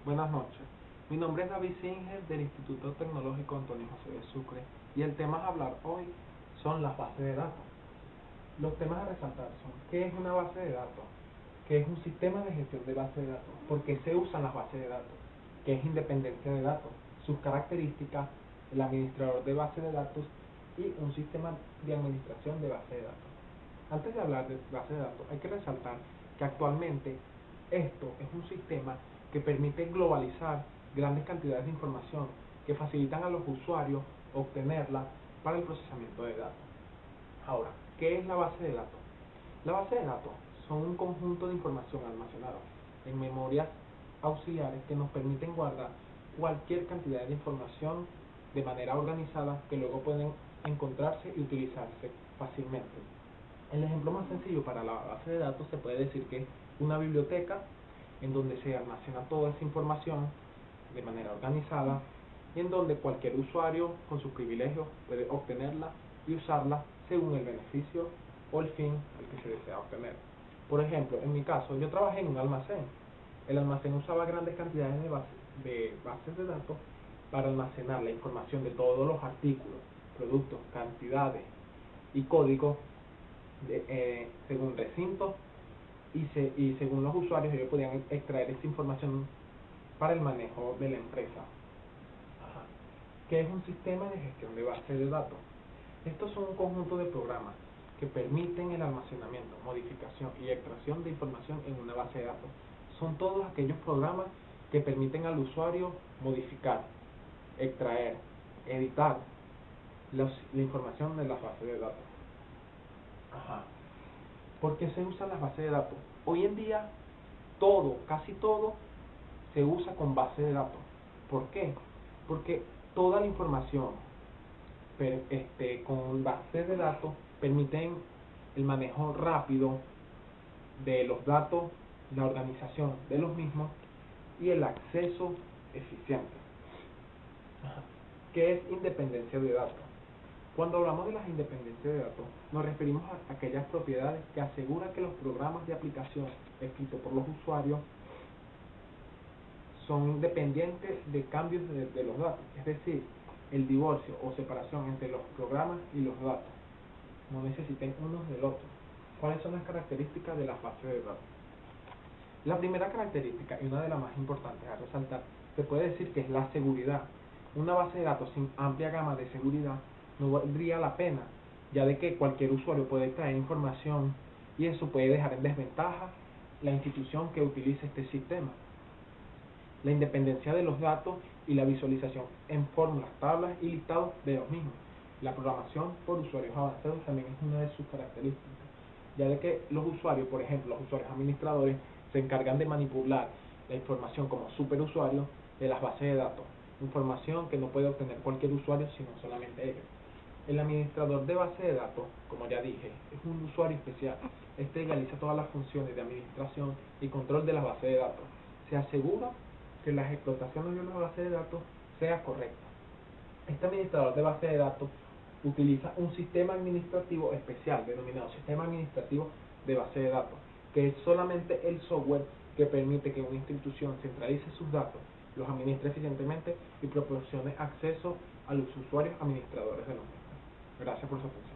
Buenas noches. Mi nombre es David Singer del Instituto Tecnológico Antonio José de Sucre y el tema a hablar hoy son las bases de datos. Los temas a resaltar son: ¿qué es una base de datos? ¿Qué es un sistema de gestión de bases de datos? ¿Por qué se usan las bases de datos? ¿Qué es independencia de datos? Sus características, el administrador de bases de datos y un sistema de administración de bases de datos. Antes de hablar de bases de datos, hay que resaltar que actualmente esto es un sistema que permite globalizar grandes cantidades de información que facilitan a los usuarios obtenerla para el procesamiento de datos. Ahora, ¿qué es la base de datos? La base de datos son un conjunto de información almacenada en memorias auxiliares que nos permiten guardar cualquier cantidad de información de manera organizada que luego pueden encontrarse y utilizarse fácilmente. El ejemplo más sencillo para la base de datos se puede decir que es una biblioteca en donde se almacena toda esa información de manera organizada y en donde cualquier usuario con sus privilegios puede obtenerla y usarla según el beneficio o el fin al que se desea obtener. Por ejemplo, en mi caso, yo trabajé en un almacén. El almacén usaba grandes cantidades de bases de datos para almacenar la información de todos los artículos, productos, cantidades y códigos según recintos y según los usuarios. Ellos podían extraer esta información para el manejo de la empresa. ¿Qué es un sistema de gestión de bases de datos? Estos son un conjunto de programas que permiten el almacenamiento, modificación y extracción de información en una base de datos. Son todos aquellos programas que permiten al usuario modificar, extraer, editar la información de las bases de datos. ¿Por qué se usan las bases de datos? Hoy en día, casi todo, se usa con base de datos. ¿Por qué? Porque toda la información con bases de datos permiten el manejo rápido de los datos, la organización de los mismos y el acceso eficiente. ¿Qué es independencia de datos? Cuando hablamos de las independencias de datos, nos referimos a aquellas propiedades que aseguran que los programas de aplicación escritos por los usuarios son independientes de cambios de los datos, es decir, el divorcio o separación entre los programas y los datos no necesiten unos del otro. ¿Cuáles son las características de las bases de datos? La primera característica, y una de las más importantes a resaltar, se puede decir que es la seguridad. Una base de datos sin amplia gama de seguridad no valdría la pena, ya de que cualquier usuario puede extraer información y eso puede dejar en desventaja la institución que utilice este sistema. La independencia de los datos y la visualización en fórmulas, tablas y listados de los mismos. La programación por usuarios avanzados también es una de sus características, ya de que los usuarios, por ejemplo, los usuarios administradores, se encargan de manipular la información como superusuarios de las bases de datos, información que no puede obtener cualquier usuario sino solamente ellos. El administrador de base de datos, como ya dije, es un usuario especial. Este realiza todas las funciones de administración y control de las bases de datos. Se asegura que las explotaciones de una base de datos sea correcta. Este administrador de base de datos utiliza un sistema administrativo especial denominado sistema administrativo de base de datos, que es solamente el software que permite que una institución centralice sus datos, los administre eficientemente y proporcione acceso a los usuarios administradores de los mismos. Gracias por su atención.